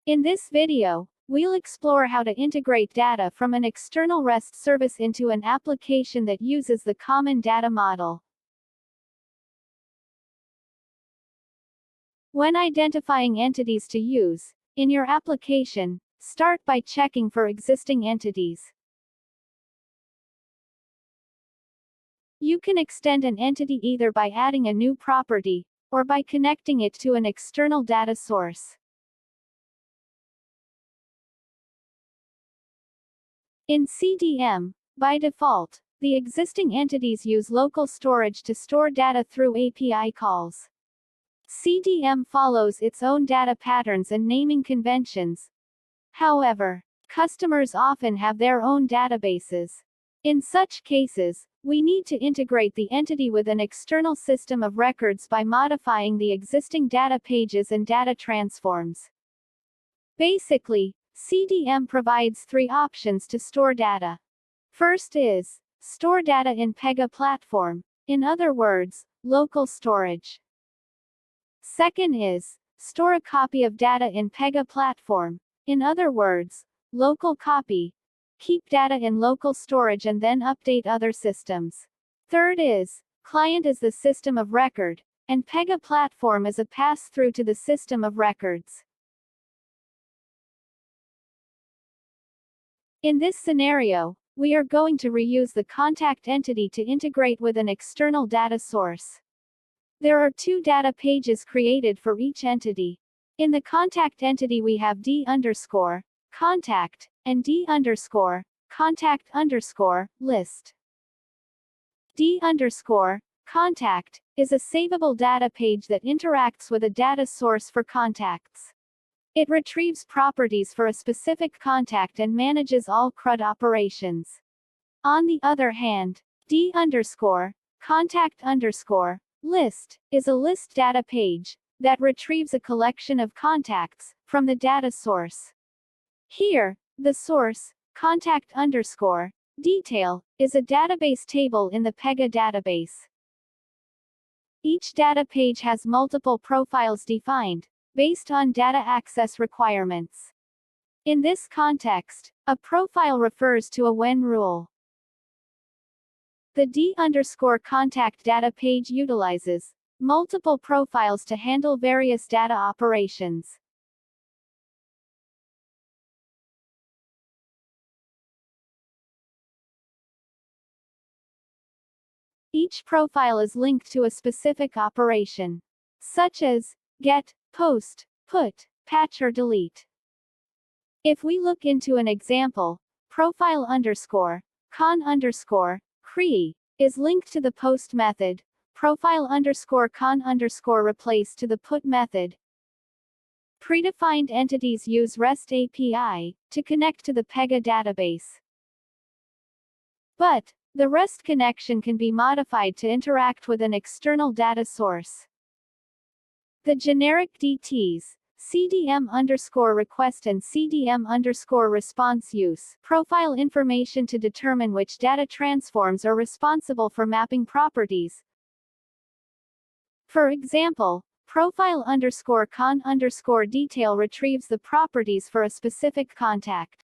In this video, we'll explore how to integrate data from an external REST service into an application that uses the Common Data Model. When identifying entities to use in your application, start by checking for existing entities. You can extend an entity either by adding a new property, or by connecting it to an external data source. In CDM, by default, the existing entities use local storage to store data through API calls. CDM follows its own data patterns and naming conventions. However, customers often have their own databases. In such cases, we need to integrate the entity with an external system of records by modifying the existing data pages and data transforms. Basically, CDM provides three options to store data. First is store data in Pega platform, in other words, local storage. Second is store a copy of data in Pega platform, in other words, local copy. Keep data in local storage and then update other systems. Third is client as the system of record, and Pega platform as a pass-through to the system of records. In this scenario, we are going to reuse the contact entity to integrate with an external data source. There are two data pages created for each entity. In the contact entity we have d_contact, and d_contact_list. d_contact is a savable data page that interacts with a data source for contacts. It retrieves properties for a specific contact and manages all CRUD operations. On the other hand, d_contact_list is a list data page that retrieves a collection of contacts from the data source. Here, the source, contact_detail, is a database table in the Pega database. Each data page has multiple profiles defined based on data access requirements. In this context, a profile refers to a when rule. The d_contact data page utilizes multiple profiles to handle various data operations. Each profile is linked to a specific operation, such as get, post, put, patch or delete. If we look into an example, profile_con_cree is linked to the post method, profile_con_replace to the put method. Predefined entities use REST API to connect to the Pega database. But the REST connection can be modified to interact with an external data source. The generic DTs, CDM_request and CDM_response use profile information to determine which data transforms are responsible for mapping properties. For example, profile_con_detail retrieves the properties for a specific contact.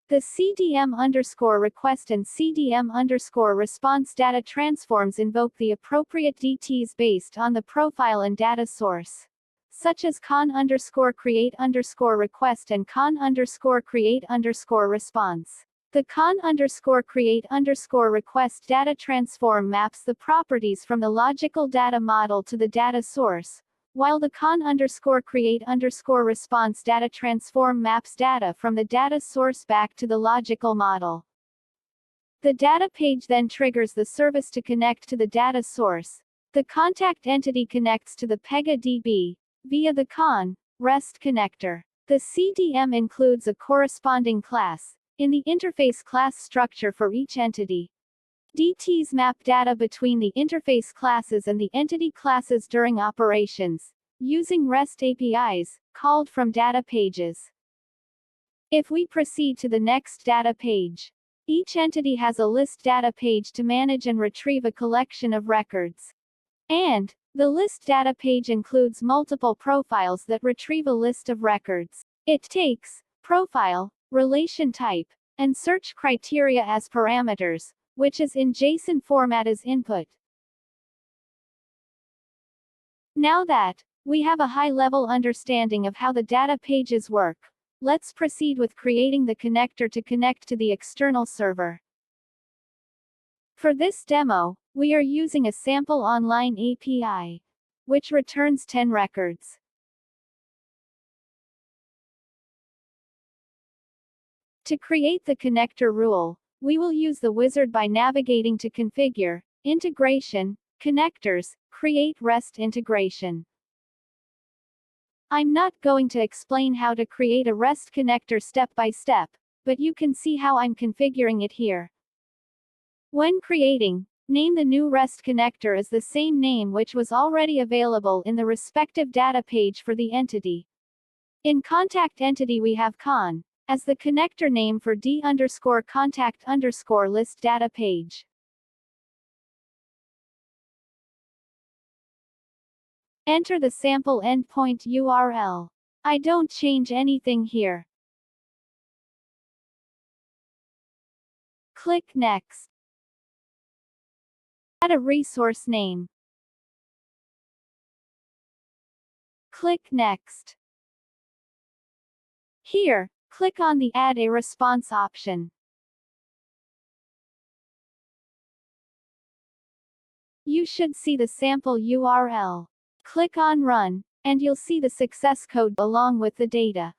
The CDM_request and CDM_response data transforms invoke the appropriate DTs based on the profile and data source, such as con_create_request and con_create_response. The con_create_request data transform maps the properties from the logical data model to the data source, while the con_create_response data transform maps data from the data source back to the logical model. The data page then triggers the service to connect to the data source. The contact entity connects to the Pega DB via the REST connector. The CDM includes a corresponding class in the interface class structure for each entity. DTs map data between the interface classes and the entity classes during operations, using REST APIs, called from data pages. If we proceed to the next data page, each entity has a list data page to manage and retrieve a collection of records. And the list data page includes multiple profiles that retrieve a list of records. It takes profile, relation type, and search criteria as parameters, which is in JSON format as input. Now that we have a high-level understanding of how the data pages work, let's proceed with creating the connector to connect to the external server. For this demo, we are using a sample online API, which returns 10 records. To create the connector rule, we will use the wizard by navigating to Configure, Integration, Connectors, Create REST Integration. I'm not going to explain how to create a REST connector step by step, but you can see how I'm configuring it here. When creating, name the new REST connector as the same name which was already available in the respective data page for the entity. In contact entity we have con as the connector name for d_contact_list data page. Enter the sample endpoint URL. I don't change anything here. Click Next. Add a resource name. Click Next. Here, click on the Add a Response option. You should see the sample URL. Click on Run, and you'll see the success code along with the data.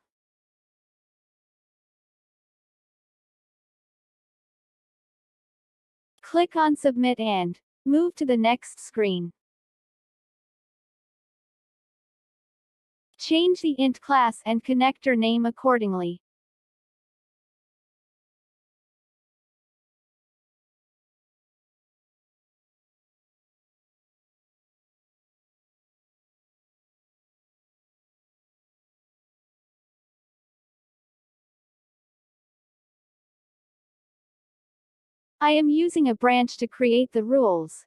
Click on Submit and move to the next screen. Change the int class and connector name accordingly. I am using a branch to create the rules.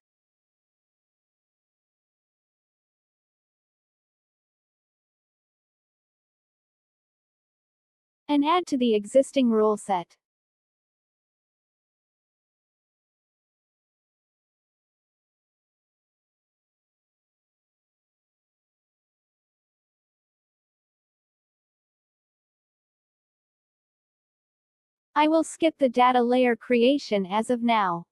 And add to the existing rule set. I will skip the data layer creation as of now.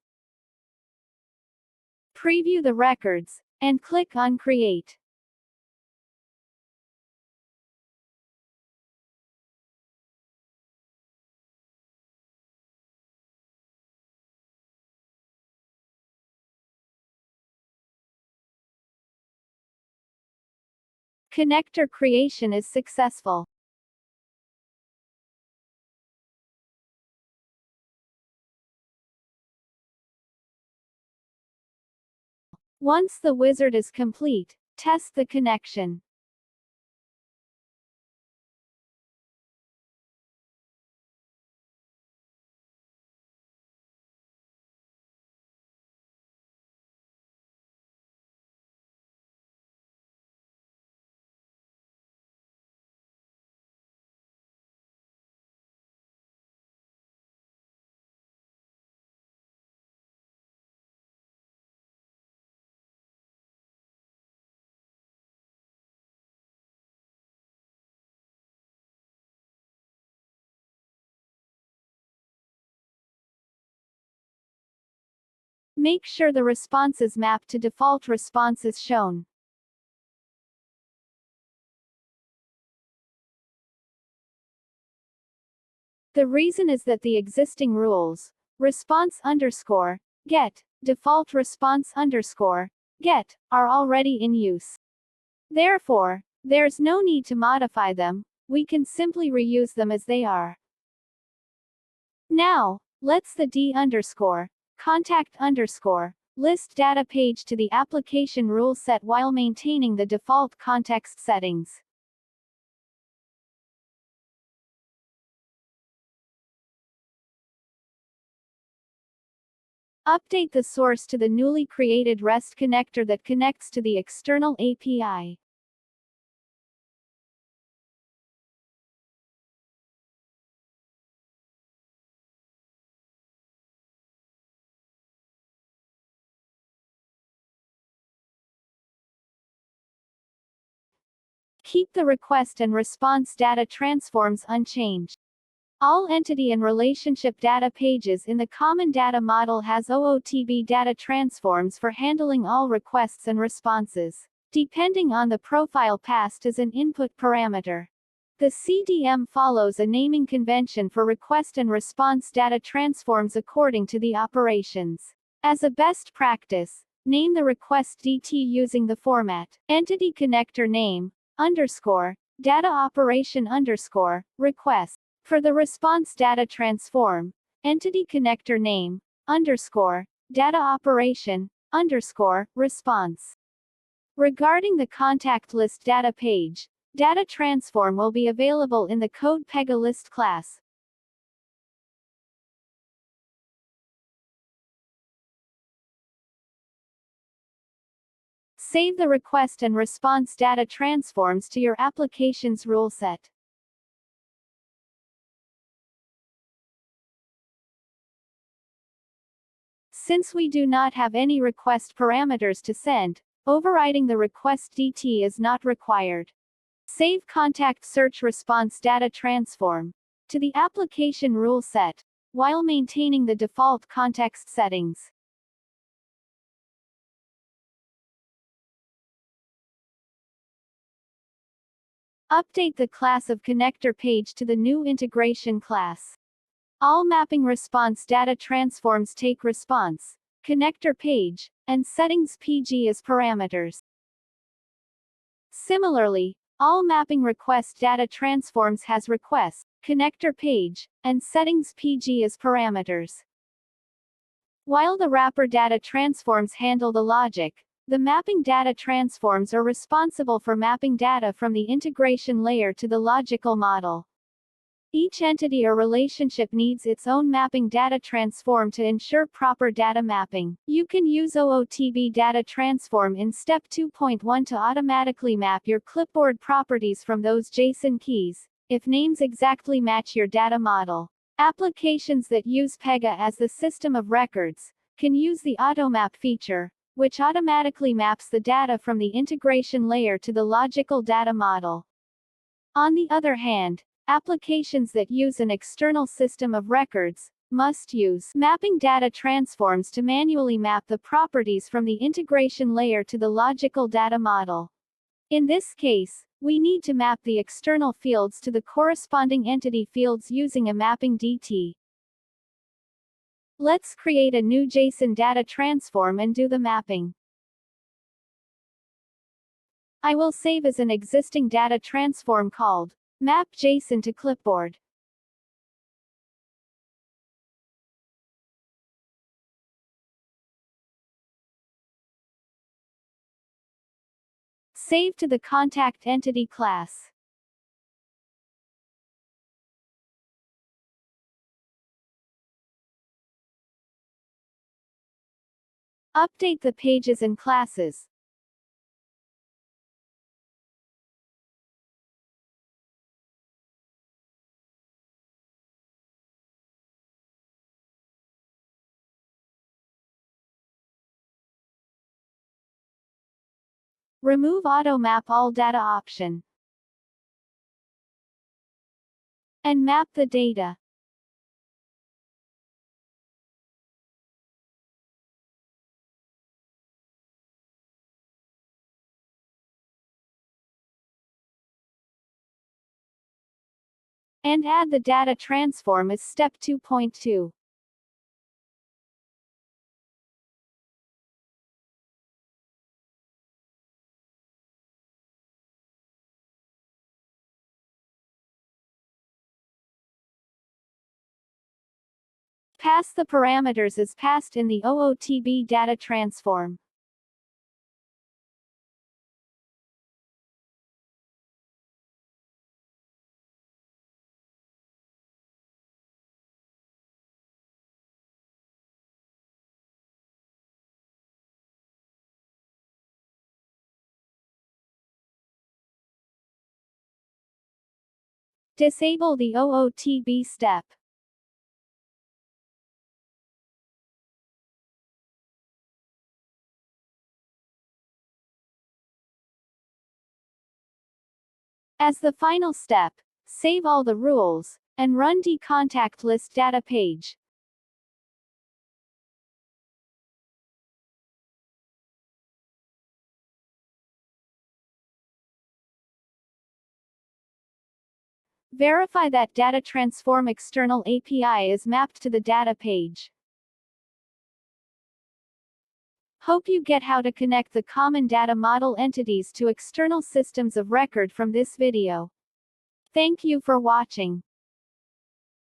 Preview the records, and click on Create. Connector creation is successful. Once the wizard is complete, test the connection. Make sure the responses map to default response is shown. The reason is that the existing rules, response_get, default response_get, are already in use. Therefore, there's no need to modify them, we can simply reuse them as they are. Now, let's the d_contact_list data page to the application rule set while maintaining the default context settings. Update the source to the newly created REST connector that connects to the external API. Keep the request and response data transforms unchanged. All entity and relationship data pages in the Common Data Model has OOTB data transforms for handling all requests and responses, depending on the profile passed as an input parameter. The CDM follows a naming convention for request and response data transforms according to the operations. As a best practice, name the request DT using the format entity connector name underscore data operation underscore request. For the response data transform, entity connector name underscore data operation underscore response. Regarding the contact list data page, data transform will be available in the code Pega list class. Save the request and response data transforms to your application's rule set. Since we do not have any request parameters to send, overriding the request DT is not required. Save contact search response data transform to the application rule set, while maintaining the default context settings. Update the class of connector page to the new integration class. All mapping response data transforms take response, connector page, and settings PG as parameters. Similarly, all mapping request data transforms has request, connector page, and settings PG as parameters. While the wrapper data transforms handle the logic, the mapping data transforms are responsible for mapping data from the integration layer to the logical model. Each entity or relationship needs its own mapping data transform to ensure proper data mapping. You can use OOTB data transform in step 2.1 to automatically map your clipboard properties from those JSON keys, if names exactly match your data model. Applications that use Pega as the system of records can use the AutoMap feature, which automatically maps the data from the integration layer to the logical data model. On the other hand, applications that use an external system of records must use mapping data transforms to manually map the properties from the integration layer to the logical data model. In this case, we need to map the external fields to the corresponding entity fields using a mapping DT. Let's create a new JSON data transform and do the mapping. I will save as an existing data transform called map JSON to clipboard. Save to the contact entity class. Update the pages and classes. Remove Auto Map All Data option. And map the data. And add the data transform as step 2.2. Pass the parameters as passed in the OOTB data transform. Disable the OOTB step. As the final step, save all the rules, and run dcontact list data page. Verify that Data Transform external API is mapped to the data page. Hope you get how to connect the common data model entities to external systems of record from this video. Thank you for watching.